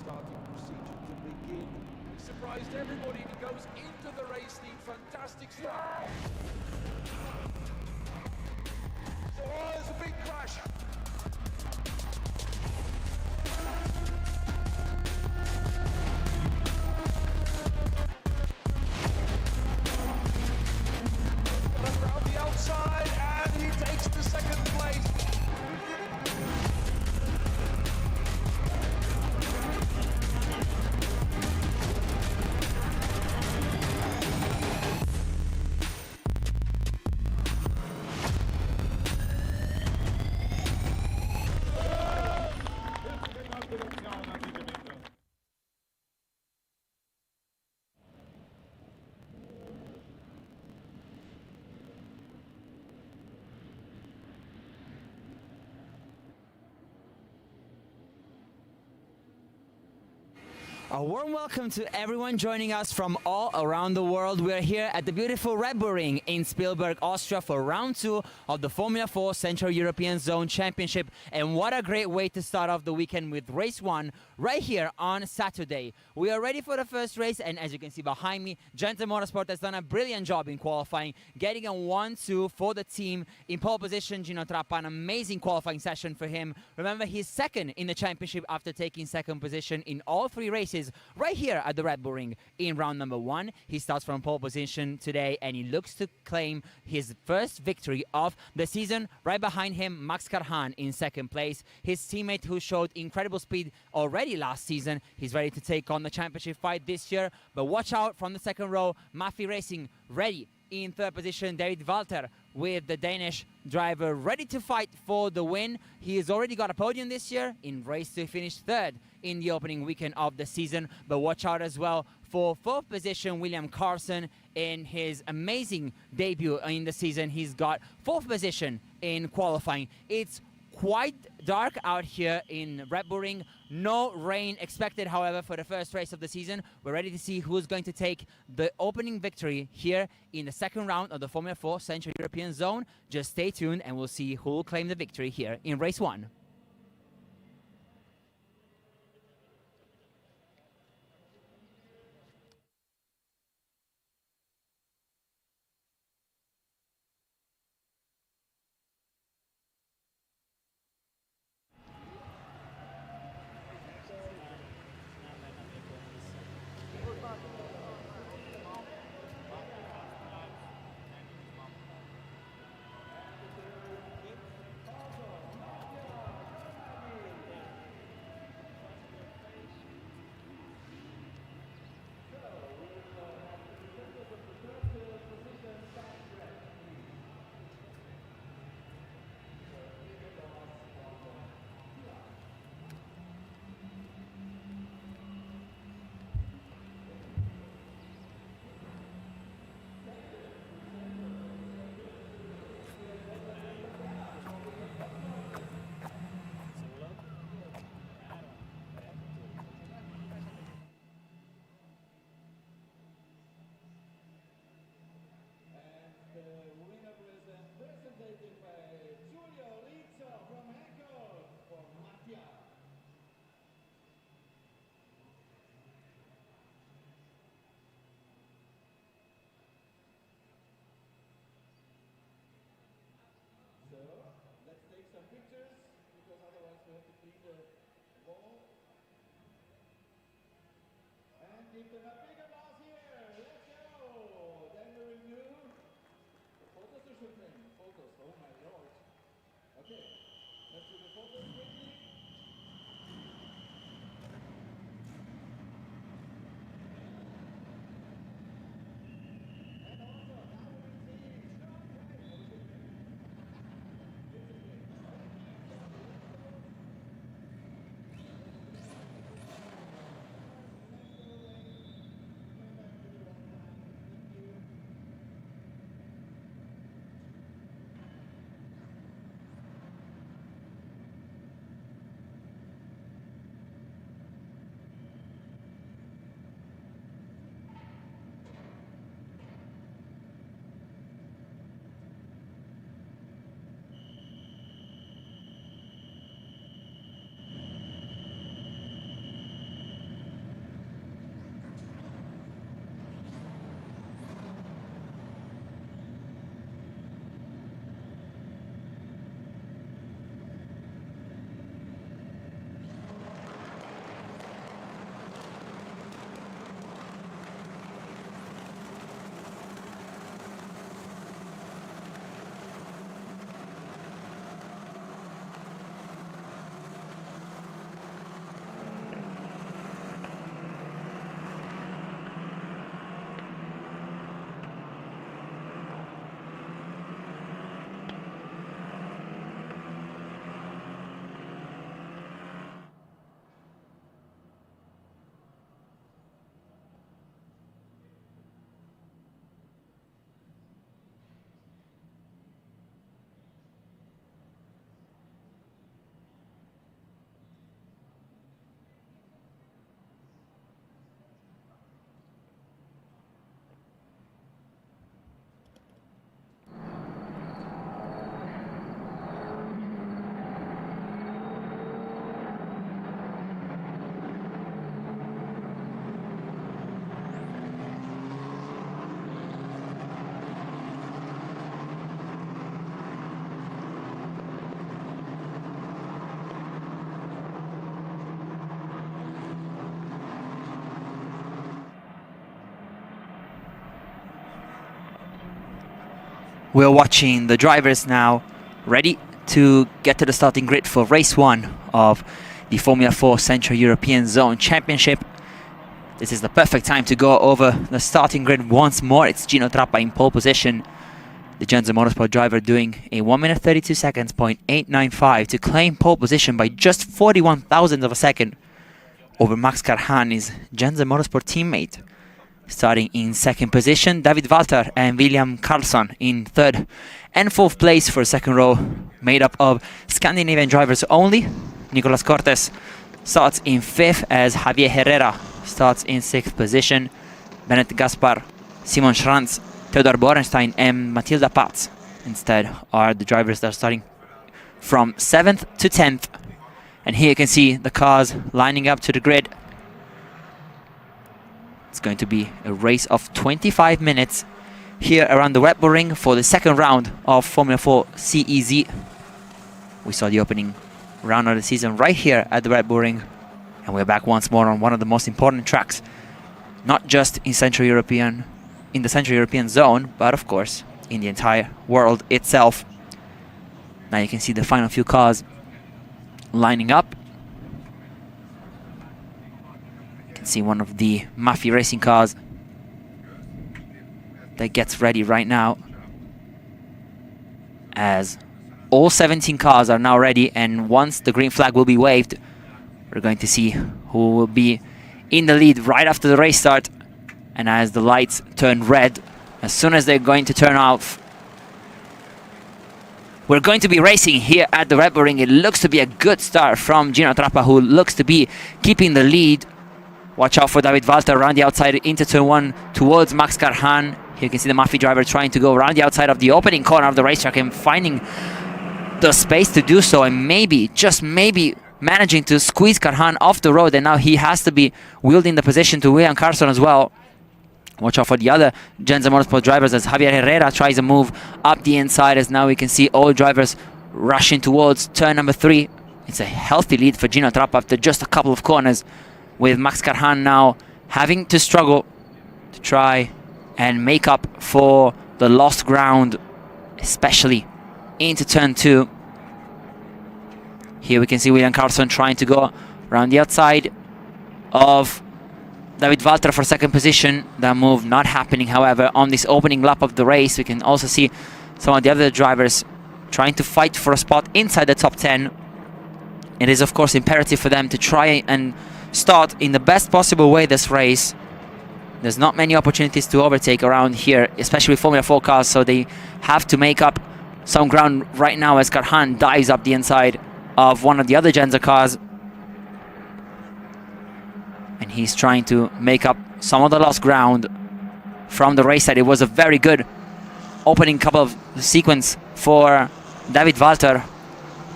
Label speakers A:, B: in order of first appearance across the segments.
A: starting procedure to begin. He surprised everybody and he goes into the race lead. Fantastic start. Oh, there's a big crash. Around the outside and he takes the second place.
B: A warm welcome to everyone joining us from all around the world. We're here at the beautiful Red Bull Ring in Spielberg, Austria for round 2 of the Formula 4 Central European Zone Championship. And what a great way to start off the weekend with race 1 right here on Saturday. We are ready for the first race, and as you can see behind me, Gentle Motorsport has done a brilliant job in qualifying, getting a 1-2 for the team. In pole position, Gino Trappa, an amazing qualifying session for him. Remember, he's second in the championship after taking second position in all 3 races right here at the Red Bull Ring in round number 1. He starts from pole position today and he looks to claim his first victory of the season. Right behind him, Max Karhan in second place. His teammate who showed incredible speed already last season. He's ready to take on the championship fight this year. But watch out from the second row, Mafia Racing ready. In third position, David Walter with the Danish driver ready to fight for the win. He has already got a podium this year in race to finish third in the opening weekend of the season. But watch out as well for fourth position, William Carson in his amazing debut in the season. He's got fourth position in qualifying. It's quite dark out here in Red Bull Ring. No rain expected, however, for the first race of the season. We're ready to see who's going to take the opening victory here in the second round of the Formula 4 Central European Zone. Just stay tuned and we'll see who will claim the victory here in race 1.
C: Give them a big applause here. Let's go. Then we review the photos or shooting? Photos. Oh my lord. Okay. Let's do the photos quickly. And also now we will see strong
B: We're watching the drivers now ready to get to the starting grid for race 1 of the Formula 4 Central European Zone Championship. This is the perfect time to go over the starting grid once more. It's Gino Trappa in pole position. The CEZ Motorsport driver doing a 1 minute 32 seconds, .895 to claim pole position by just 41 thousandths of a second over Max Karhan, his CEZ Motorsport teammate. Starting in second position, David Walter and William Karlsson in third and fourth place for second row, made up of Scandinavian drivers only. Nicolas Cortes starts in fifth as Javier Herrera starts in sixth position. Bennett Gaspar, Simon Schranz, Theodor Borenstein and Matilda Patz instead are the drivers that are starting from 7th to 10th. And here you can see the cars lining up to the grid. It's going to be a race of 25 minutes here around the Red Bull Ring for the second round of Formula 4 CEZ. We saw the opening round of the season right here at the Red Bull Ring, and we're back once more on one of the most important tracks, not just in the Central European zone, but of course in the entire world itself. Now you can see the final few cars lining up. See one of the Mafia racing cars that gets ready right now, as all 17 cars are now ready, and once the green flag will be waved, we're going to see who will be in the lead right after the race start. And as the lights turn red, as soon as they're going to turn off, we're going to be racing here at the Red Bull Ring. It looks to be a good start from Gino Trappa, who looks to be keeping the lead. Watch out for David Walter around the outside into turn 1 towards Max Karhan. Here you can see the Mafia driver trying to go around the outside of the opening corner of the racetrack and finding the space to do so, and maybe, just maybe, managing to squeeze Karhan off the road. And now he has to be wielding the position to William Karlsson as well. Watch out for the other CEZ Motorsport drivers as Javier Herrera tries a move up the inside, as now we can see all drivers rushing towards turn number 3. It's a healthy lead for Gino Trappa after just a couple of corners, with Max Karhan now having to struggle to try and make up for the lost ground, especially into turn 2. Here we can see William Karlsson trying to go around the outside of David Walter for second position. That move not happening, however, on this opening lap of the race. We can also see some of the other drivers trying to fight for a spot inside the top 10. It is, of course, imperative for them to try and start in the best possible way this race. There's not many opportunities to overtake around here, especially with Formula 4 cars, so they have to make up some ground right now as Karhan dives up the inside of one of the other CEZ cars. And he's trying to make up some of the lost ground from the race side. It was a very good opening couple of sequence for David Walter,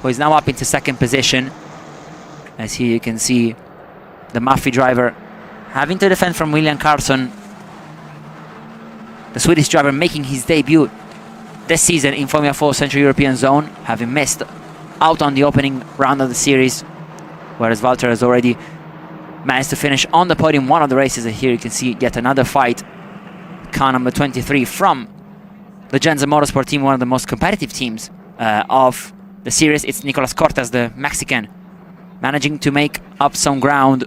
B: who is now up into second position. As here you can see the Mafia driver having to defend from William Karlsson. The Swedish driver making his debut this season in Formula 4 Central European Zone, having missed out on the opening round of the series, whereas Walter has already managed to finish on the podium one of the races. And here you can see yet another fight. Car number 23 from the CEZ Motorsport team, one of the most competitive teams of the series. It's Nicolas Cortes, the Mexican, managing to make up some ground.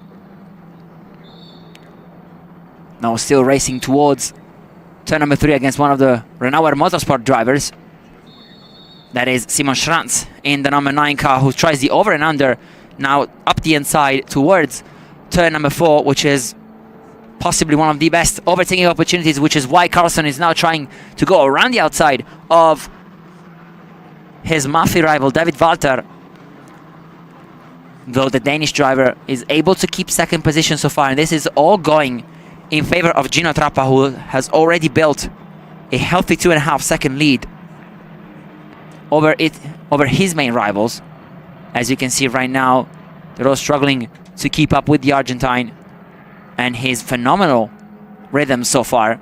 B: Now still racing towards turn number 3 against one of the Renault Motorsport drivers. That is Simon Schranz in the number 9 car, who tries the over and under now up the inside towards turn number 4, which is possibly one of the best overtaking opportunities, which is why Karlsson is now trying to go around the outside of his Mafia rival David Walter. Though the Danish driver is able to keep second position so far, and this is all going in favor of Gino Trappa, who has already built a healthy 2.5 second lead over his main rivals. As you can see right now, they're all struggling to keep up with the Argentine and his phenomenal rhythm so far.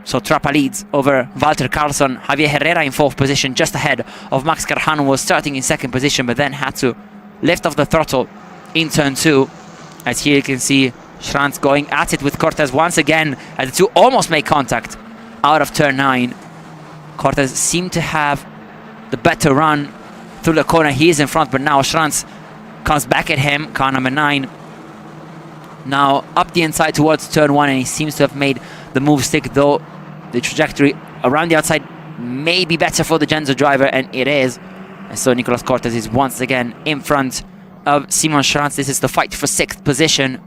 B: So Trappa leads over Walter Karlsson. Javier Herrera in fourth position, just ahead of Max Karhan, who was starting in second position, but then had to lift off the throttle in turn 2. As here you can see Schranz going at it with Cortes once again, as the two almost make contact. out of turn 9. Cortez seemed to have the better run through the corner. He is in front, but now Schranz comes back at him, car number 9. Now up the inside towards turn 1, and he seems to have made the move stick, though the trajectory around the outside may be better for the Genzo driver, and it is. And so Nicolas Cortez is once again in front of Simon Schranz. This is the fight for 6th position.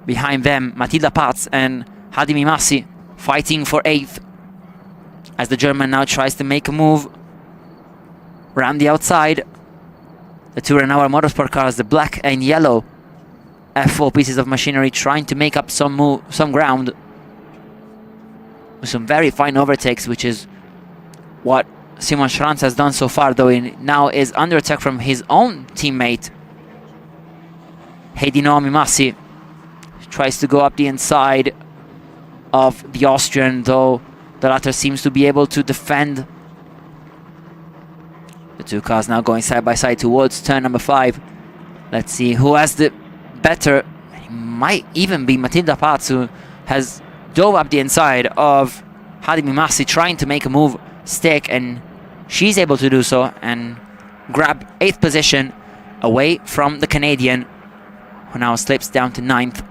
B: Behind them, Matilda Paz and Hadi Mimasi fighting for 8th, as the German now tries to make a move around the outside. The Tour and Hour Motorsport cars, the black and yellow F4 pieces of machinery, trying to make up some ground with some very fine overtakes, which is what Simon Schranz has done so far, though he now is under attack from his own teammate Heidi Noa Mimasi. Tries to go up the inside of the Austrian, though the latter seems to be able to defend. The two cars now going side by side towards turn number 5. Let's see who has the better. It might even be Matilda Paz, who has dove up the inside of Hadi Mimasi, trying to make a move stick, and she's able to do so and grab 8th position away from the Canadian, who now slips down to 9th.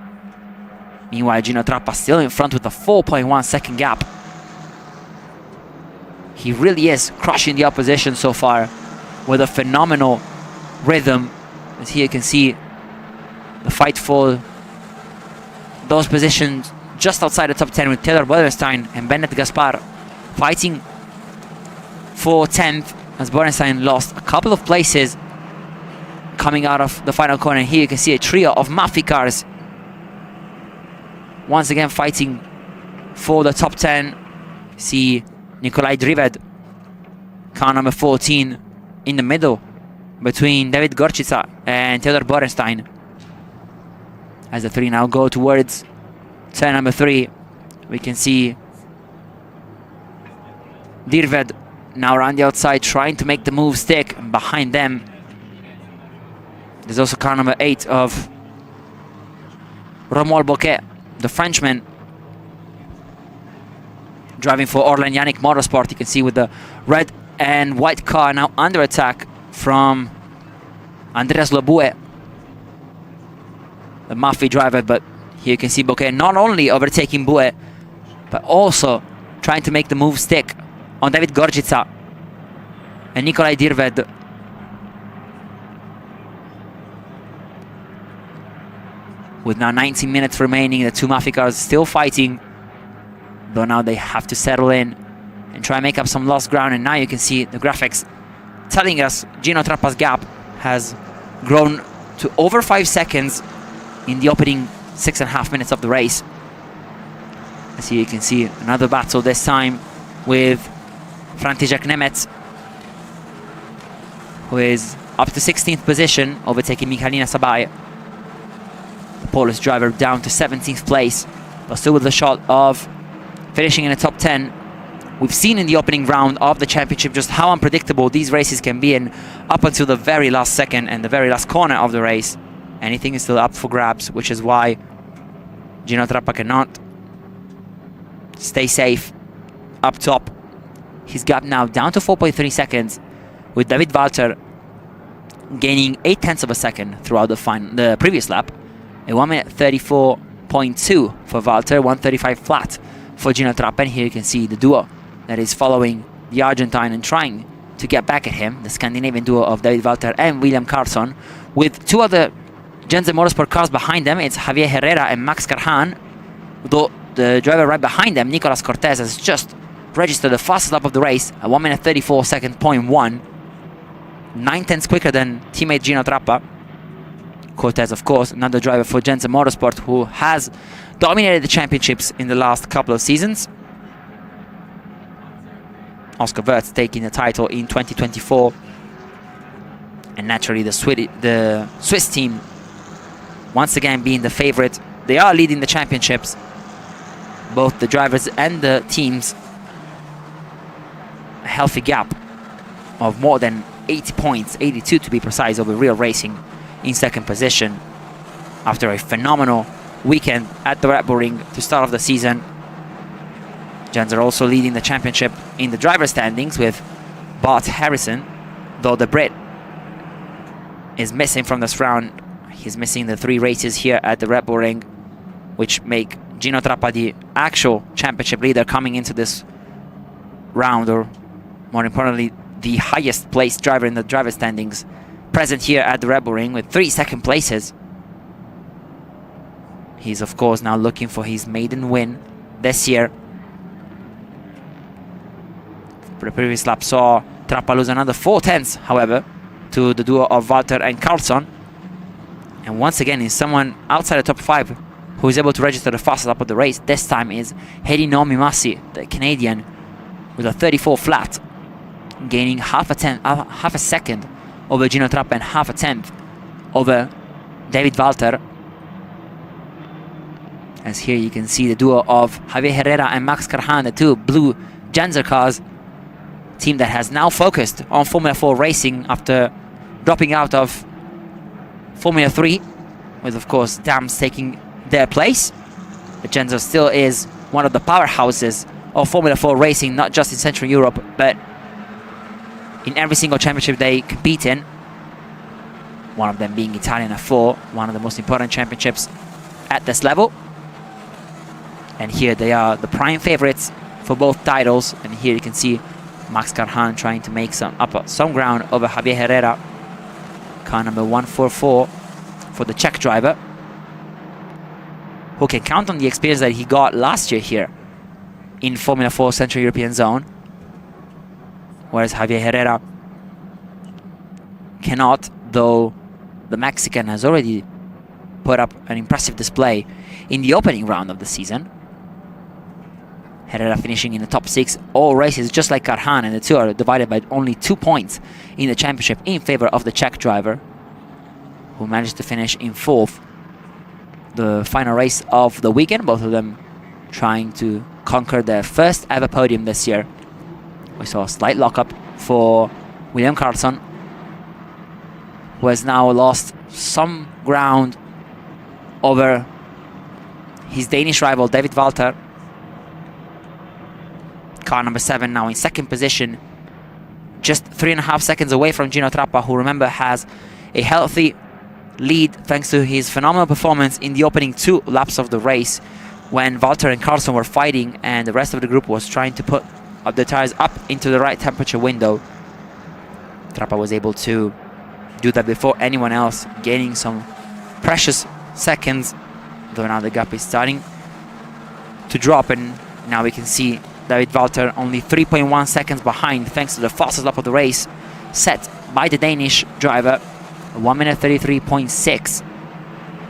B: Meanwhile, Gino Trappa still in front with a 4.1 second gap. He really is crushing the opposition so far with a phenomenal rhythm. As here you can see the fight for those positions just outside the top 10, with Taylor Bodenstein and Bennett Gaspar fighting for 10th, as Bodenstein lost a couple of places coming out of the final corner. Here you can see a trio of Mafia cars once again fighting for the top 10. See Nikolai Drived, car number 14, in the middle between David Gorčica and Theodor Borenstein. As the three now go towards turn number 3, we can see Dirved now around the outside trying to make the move stick. And behind them, there's also car number 8 of Romuald Bouquet, the Frenchman, driving for Orlen Yannick Motorsport. You can see with the red and white car now under attack from Andreas Lobue, the Mafia driver. But here you can see Bouquet not only overtaking Bue, but also trying to make the move stick on David Gorčica and Nikolai Dirved. With now 19 minutes remaining, the two Mafia cars still fighting, though now they have to settle in and try and make up some lost ground. And now you can see the graphics telling us Gino Trappa's gap has grown to over 5 seconds in the opening 6.5 minutes of the race. As here you can see another battle, this time with František Nemec, who is up to 16th position, overtaking Michalina Sabai. The Polish driver down to 17th place, but still with the shot of finishing in the top 10. We've seen in the opening round of the championship just how unpredictable these races can be, and up until the very last second and the very last corner of the race, anything is still up for grabs, which is why Gino Trappa cannot stay safe up top. His gap now down to 4.3 seconds, with David Walter gaining 0.8 of a second throughout the previous lap. A 1 minute 34.2 for Walter, 1:35 flat for Gino Trappa. And here you can see the duo that is following the Argentine and trying to get back at him, the Scandinavian duo of David Walter and William Carlson, with two other Genza Motorsport cars behind them. It's Javier Herrera and Max Carhan, though the driver right behind them, Nicolas Cortez, has just registered the fastest lap of the race, a 1 minute 34 second .1, 9/10 quicker than teammate Gino Trappa. Cortez, of course, another driver for Genza Motorsport, who has dominated the championships in the last couple of seasons. Oscar Wirtz taking the title in 2024. And naturally the Swiss team once again being the favorite. They are leading the championships, both the drivers and the teams. A healthy gap of more than 80 points, 82 to be precise, over Real Racing in second position after a phenomenal weekend at the Red Bull Ring to start off the season. Gens are also leading the championship in the driver standings with Bart Harrison, though the Brit is missing from this round. He's missing the 3 races here at the Red Bull Ring, which make Gino Trappa the actual championship leader coming into this round, or more importantly, the highest placed driver in the driver standings present here at the Red Bull Ring with 3 second places. He's of course now looking for his maiden win this year. The previous lap saw Trappa lose another 4 tenths, however, to the duo of Walter and Karlsson. And once again, is someone outside the top 5 who is able to register the fastest lap of the race. This time is Hedi Masi, the Canadian, with a 34 flat, gaining half a second over Gino Trappa and half a tenth over David Walter. As here you can see the duo of Javier Herrera and Max Carhan, the 2 blue Genzer cars, team that has now focused on Formula 4 racing after dropping out of Formula 3, with of course Dams taking their place. The Genzer still is one of the powerhouses of Formula 4 racing, not just in Central Europe, but in every single championship they compete in. One of them being Italian F4, one of the most important championships at this level. And here they are the prime favorites for both titles. And here you can see Max Carhan trying to make some ground over Javier Herrera. Car number 144 for the Czech driver, who can count on the experience that he got last year here in Formula 4 Central European Zone, whereas Javier Herrera cannot, though the Mexican has already put up an impressive display in the opening round of the season. Herrera finishing in the top 6 all races, just like Carhan, and the two are divided by only 2 points in the championship in favor of the Czech driver, who managed to finish in 4th. The final race of the weekend, both of them trying to conquer their first ever podium this year. We saw a slight lockup for William Karlsson, who has now lost some ground over his Danish rival David Walter. Car number 7 now in 2nd position, just 3.5 seconds away from Gino Trappa, who, remember, has a healthy lead thanks to his phenomenal performance in the opening 2 laps of the race, when Walter and Karlsson were fighting and the rest of the group was trying to put up the tires up into the right temperature window. Trappa was able to do that before anyone else, gaining some precious seconds, though now the gap is starting to drop, and now we can see David Walter only 3.1 seconds behind thanks to the fastest lap of the race set by the Danish driver, 1 minute 33.6.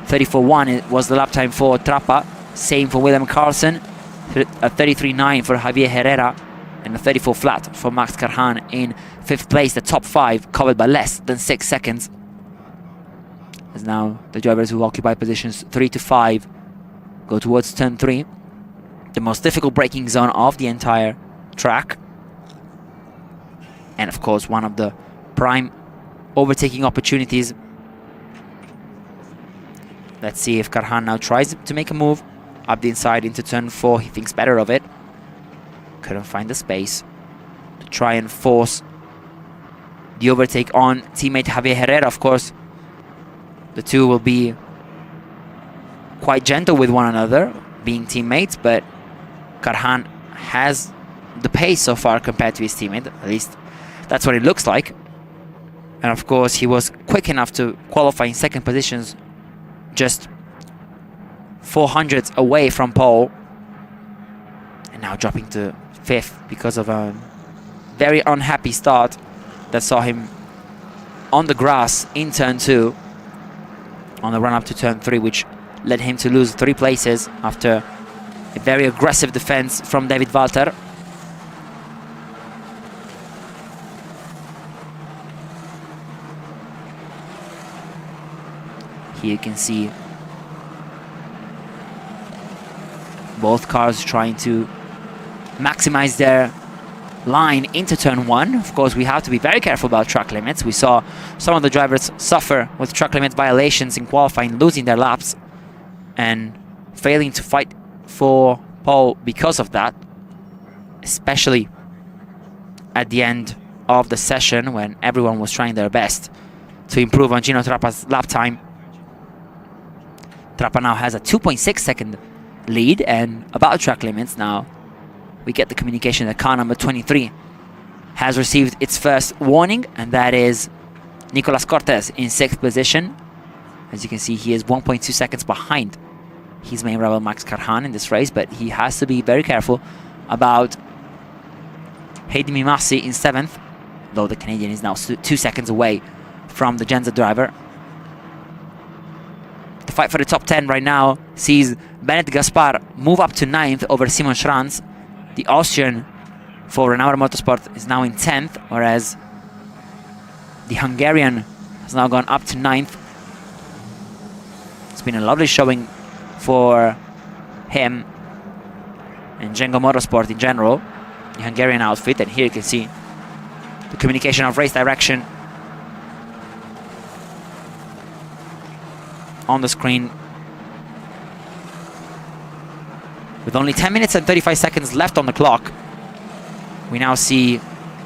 B: 34.1 was the lap time for Trappa, same for William Karlsson, a 33.9 for Javier Herrera, and a 34 flat for Max Carhan in 5th place. The top 5 covered by less than 6 seconds. As now the drivers who occupy positions 3 to 5 go towards turn 3, the most difficult braking zone of the entire track, and of course one of the prime overtaking opportunities. Let's see if Carhan now tries to make a move up the inside into turn 4. He thinks better of it. Couldn't find the space to try and force the overtake on teammate Javier Herrera. Of course, the two will be quite gentle with one another, being teammates, but Carhan has the pace so far compared to his teammate. At least that's what it looks like. And of course, he was quick enough to qualify in 2nd positions, just 400s away from pole, and now dropping to 5th because of a very unhappy start that saw him on the grass in turn 2 on the run up to turn 3, which led him to lose 3 places after a very aggressive defense from David Walter. Here you can see both cars trying to maximize their line into turn 1. Of course, we have to be very careful about track limits. We saw some of the drivers suffer with track limit violations in qualifying, losing their laps and failing to fight for pole because of that. especially at the end of the session when everyone was trying their best to improve on Gino Trappa's lap time. Trappa now has a 2.6 second lead and about track limits. Now we get the communication that car number 23 has received its first warning, and that is Nicolas Cortez in 6th position. As you can see, he is 1.2 seconds behind his main rival Max Carhan in this race, but he has to be very careful about Heidi Mimasi in 7th, though the Canadian is now 2 seconds away from the Genza driver. The fight for the top 10 right now sees Bennett Gaspar move up to 9th over Simon Schranz. The Austrian for Renault Motorsport is now in 10th, whereas the Hungarian has now gone up to 9th. It's been a lovely showing for him and Django Motorsport in general, the Hungarian outfit. And here you can see the communication of race direction on the screen. With only 10 minutes and 35 seconds left on the clock, we now see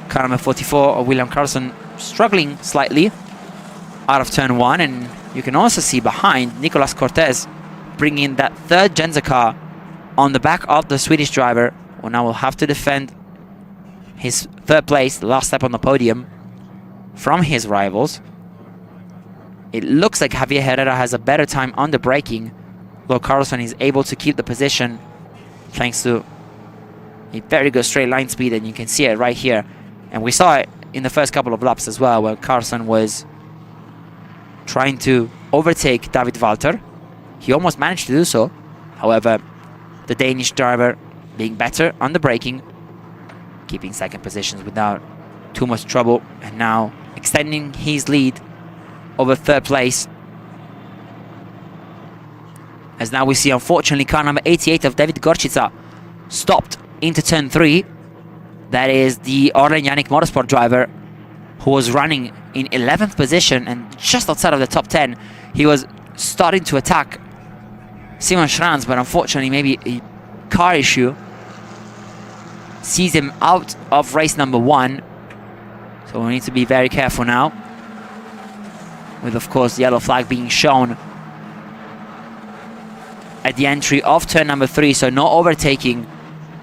B: car number 44 of William Carlson struggling slightly out of turn 1, and you can also see behind Nicolas Cortez bringing that third Genza car on the back of the Swedish driver, who now will have to defend his 3rd place, the last step on the podium, from his rivals. It looks like Javier Herrera has a better time on the braking, though Carlson is able to keep the position thanks to a very good straight line speed, and you can see it right here. And we saw it in the first couple of laps as well, where Carlson was trying to overtake David Walter. He almost managed to do so. However, the Danish driver being better on the braking, keeping 2nd positions without too much trouble, and now extending his lead over 3rd place. As now we see, unfortunately, car number 88 of David Gorčica stopped into turn 3. That is the Orlen Yannick Motorsport driver, who was running in 11th position and just outside of the top 10. He was starting to attack Simon Schranz, but unfortunately maybe a car issue sees him out of race number 1. So we need to be very careful now, with of course the yellow flag being shown at the entry of turn number 3. So no overtaking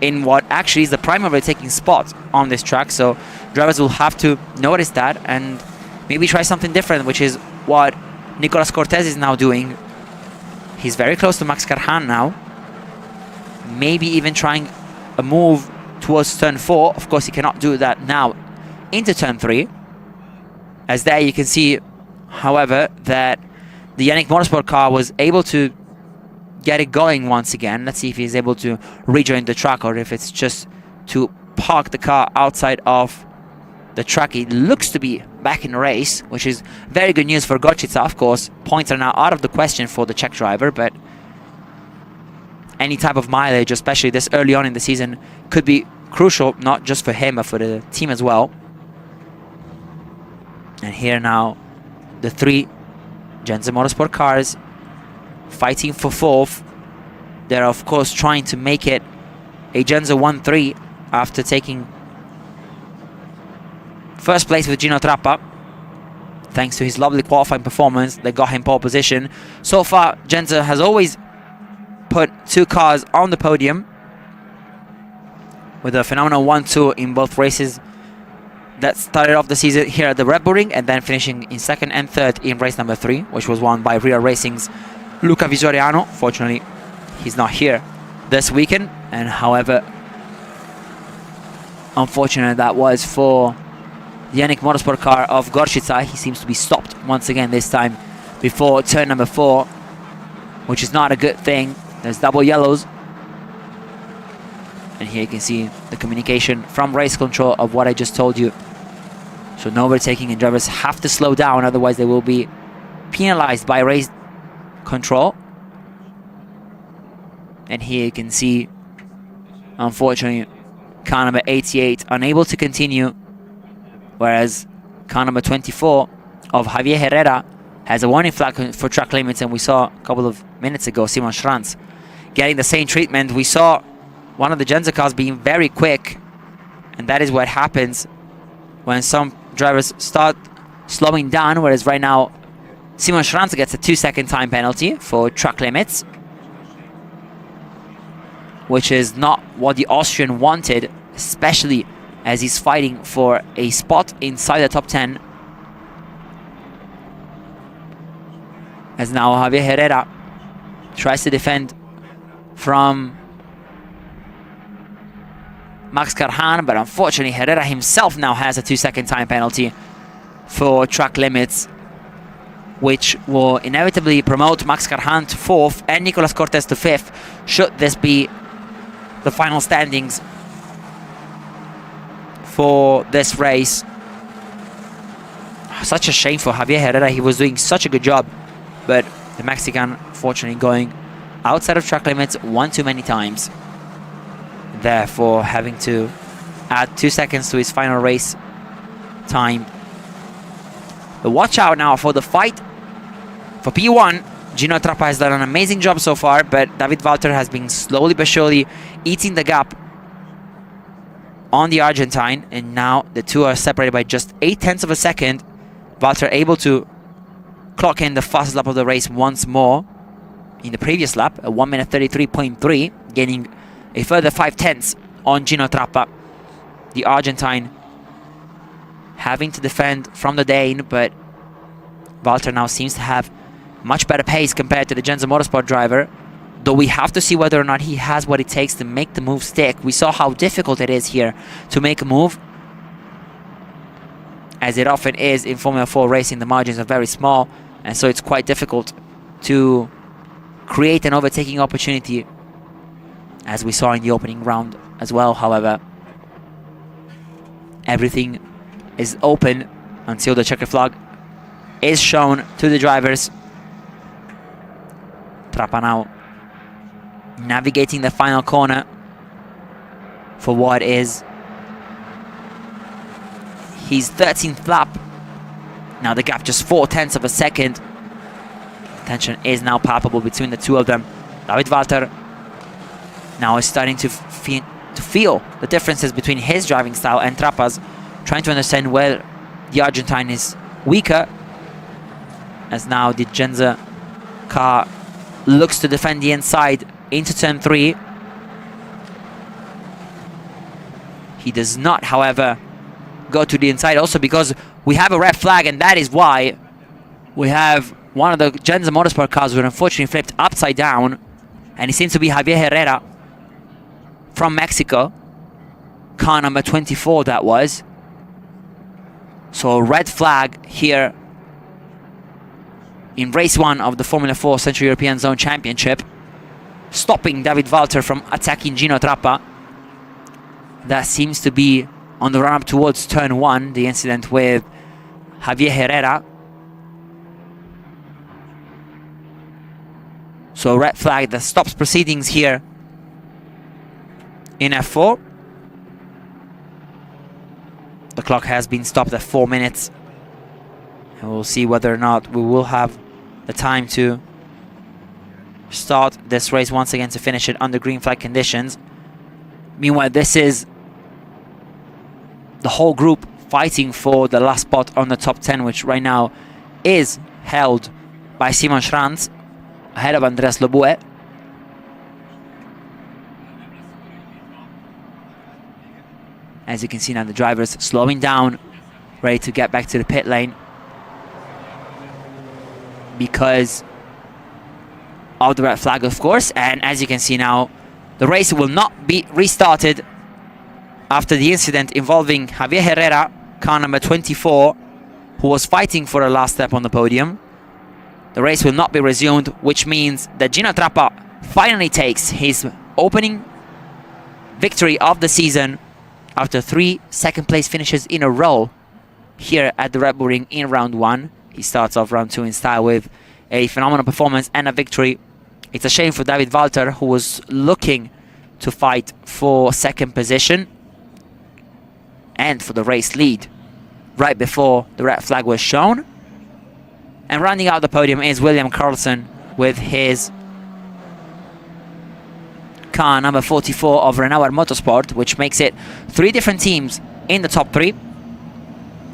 B: in what actually is the prime overtaking spot on this track. So drivers will have to notice that and maybe try something different, which is what Nicolas Cortez is now doing. He's very close to Max Carhan now. Maybe even trying a move towards turn 4. Of course, he cannot do that now into turn 3. As there you can see, however, that the Yannick Motorsport car was able to get it going once again. Let's see if he's able to rejoin the track, or if it's just to park the car outside of the track. It looks to be back in the race, which is very good news for Gorčica. Of course, points are now out of the question for the Czech driver, but any type of mileage, especially this early on in the season, could be crucial, not just for him, but for the team as well. And here now, the 3 Genza Motorsport cars fighting for 4th. They're of course trying to make it a Genza 1-3 after taking 1st place with Gino Trappa, thanks to his lovely qualifying performance that got him pole position. So far, Genza has always put 2 cars on the podium, with a phenomenal 1-2 in both races that started off the season here at the Red Bull Ring, and then finishing in 2nd and 3rd in race number 3, which was won by Real Racing's Luca Visoriano. Fortunately, he's not here this weekend, and however unfortunate that was for the Yannick Motorsport car of Gorčica. He seems to be stopped once again, this time before turn number 4, which is not a good thing. There's double yellows. And here you can see the communication from race control of what I just told you. So no overtaking, and drivers have to slow down, otherwise they will be penalized by race control. And here you can see, unfortunately, car number 88 unable to continue, whereas car number 24 of Javier Herrera has a warning flag for track limits. And we saw a couple of minutes ago Simon Schranz getting the same treatment. We saw one of the Genza cars being very quick And that is what happens when some drivers start slowing down, whereas right now Simon Schranz gets a 2-second time penalty for track limits, which is not what the Austrian wanted, especially as he's fighting for a spot inside the top 10. As now Javier Herrera tries to defend from Max Carhan, but unfortunately Herrera himself now has a 2-second time penalty for track limits, which will inevitably promote Max Carhan to 4th and Nicolas Cortez to 5th, should this be the final standings for this race. Such a shame for Javier Herrera. He was doing such a good job, but the Mexican fortunately going outside of track limits one too many times, therefore having to add 2 seconds to his final race time. But watch out now for the fight for P1. Gino Trappa has done an amazing job so far, but David Walter has been slowly but surely eating the gap on the Argentine, and now the two are separated by just 0.8 of a second. Walter able to clock in the fastest lap of the race once more in the previous lap, a 1 minute 33.3, gaining a further 0.5 on Gino Trappa. The Argentine having to defend from the Dane, but Walter now seems to have much better pace compared to the Genza Motorsport driver, though we have to see whether or not he has what it takes to make the move stick. We saw how difficult it is here to make a move, as it often is in Formula 4 racing. The margins are very small, and so it's quite difficult to create an overtaking opportunity, as we saw in the opening round as well. However, everything is open until the checker flag is shown to the drivers. Trappa now navigating the final corner for what is his 13th lap. Now the gap just 0.4 of a second. Tension is now palpable between the two of them. David Walter now is starting to feel the differences between his driving style and Trappa's, trying to understand where the Argentine is weaker, as now the Genza car looks to defend the inside into turn 3. He does not, however, go to the inside, also because we have a red flag, and that is why we have one of the Genza Motorsport cars who unfortunately flipped upside down, and it seems to be Javier Herrera from Mexico, car number 24 that was. So a red flag here in race 1 of the Formula 4 Central European Zone Championship, stopping David Walter from attacking Gino Trappa. That seems to be on the run-up towards turn 1, the incident with Javier Herrera. So a red flag that stops proceedings here in F4. The clock has been stopped at 4 minutes. And we'll see whether or not we will have the time to start this race once again to finish it under green flag conditions. Meanwhile, this is the whole group fighting for the last spot on the top 10, which right now is held by Simon Schranz, ahead of Andreas Lobue. As you can see now, the drivers slowing down, ready to get back to the pit lane because of the red flag, of course. And as you can see now, the race will not be restarted after the incident involving Javier Herrera, car number 24, who was fighting for the last step on the podium. The race will not be resumed, which means that Gino Trappa finally takes his opening victory of the season after 3 second-place finishes in a row here at the Red Bull Ring in round 1. He starts off round 2 in style with a phenomenal performance and a victory. It's a shame for David Walter, who was looking to fight for second position and for the race lead right before the red flag was shown. And rounding out the podium is William Carlson with his car number 44 of Renault Motorsport, which makes it 3 different teams in the top 3.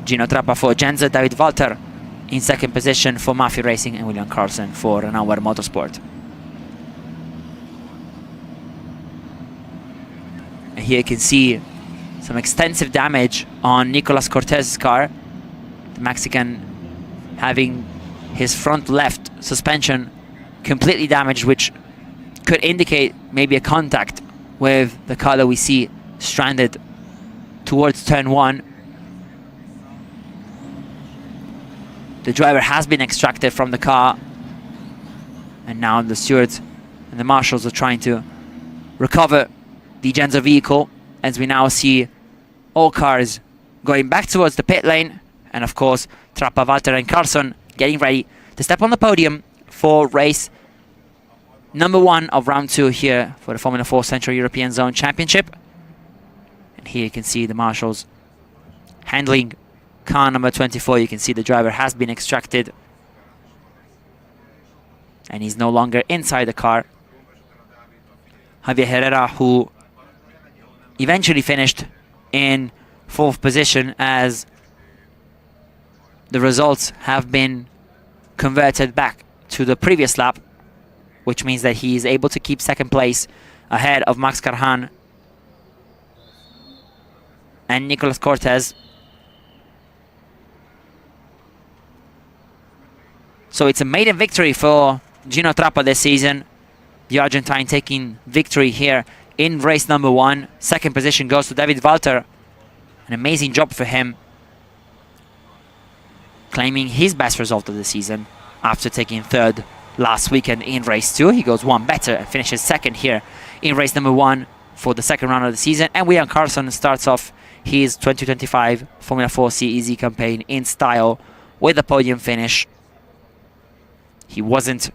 B: Gino Trappa for Genza, David Walter in second position for Mafia Racing, and William Carlson for Renault Motorsport. And here you can see some extensive damage on Nicolas Cortez's car. The Mexican having his front left suspension completely damaged, which could indicate maybe a contact with the car that we see stranded towards turn 1. The driver has been extracted from the car, and now the stewards and the marshals are trying to recover the Genza vehicle, as we now see all cars going back towards the pit lane, and of course Trappa, Walter and Carlson getting ready to step on the podium for race number 1 of round 2 here for the Formula 4 Central European Zone Championship. And here you can see the marshals handling car number 24. You can see the driver has been extracted and he's no longer inside the car. Javier Herrera, who eventually finished in 4th position, as the results have been converted back to the previous lap, which means that he is able to keep 2nd place ahead of Max Carhan and Nicolas Cortez. So it's a maiden victory for Gino Trappa this season. The Argentine taking victory here in race number 1. 2nd position goes to David Walter. An amazing job for him, claiming his best result of the season after taking 3rd last weekend in race 2. He goes 1 better and finishes 2nd here in race number 1 for the 2nd round of the season. And William Carlson starts off his 2025 Formula 4 CEZ campaign in style with a podium finish. He wasn't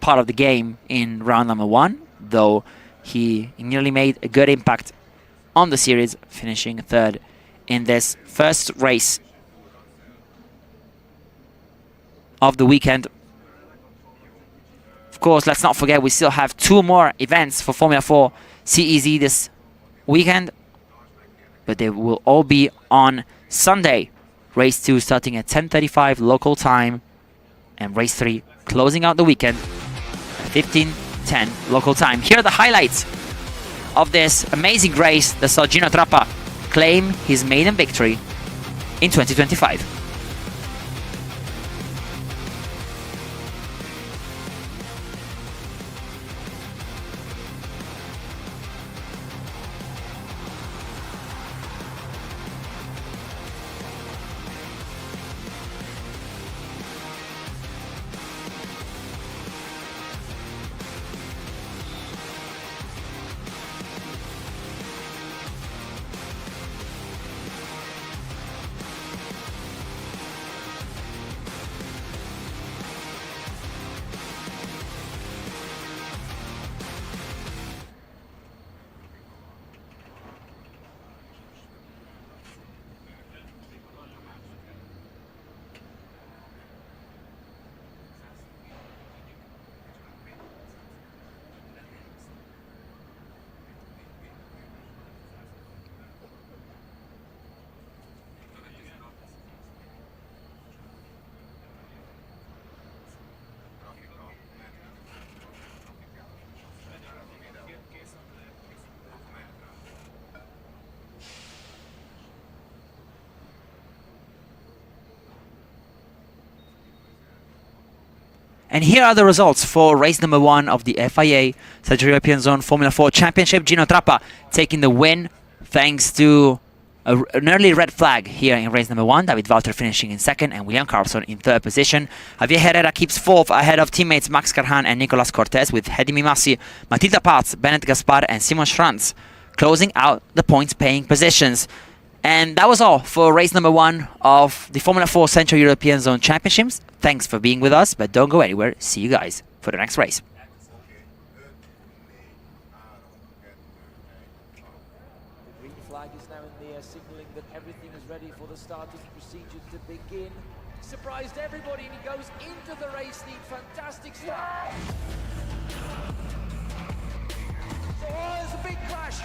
B: part of the game in round number 1, though he nearly made a good impact on the series, finishing 3rd in this first race of the weekend. Of course, let's not forget we still have 2 more events for Formula 4 CEZ this weekend, but they will all be on Sunday. Race 2 starting at 10:35 local time, and race 3 closing out the weekend at 15:10 local time. Here are the highlights of this amazing race that saw Gino Trappa claim his maiden victory in 2025. And here are the results for race number 1 of the FIA Central European Zone Formula 4 Championship. Gino Trappa taking the win thanks to an early red flag here in race number 1. David Walter finishing in 2nd and William Carlson in 3rd position. Javier Herrera keeps 4th ahead of teammates Max Carhan and Nicolas Cortez, with Hedy Mimasi, Matilda Paz, Bennett Gaspar and Simon Schranz closing out the points-paying positions. And that was all for race number 1 of the Formula 4 Central European Zone Championships. Thanks for being with us, but don't go anywhere. See you guys for the next race.
A: The green flag is now in the air, signaling that everything is ready for the start of the procedure to begin. Surprised everybody, and he goes into the race lead. Fantastic start. Oh, there's a big crash.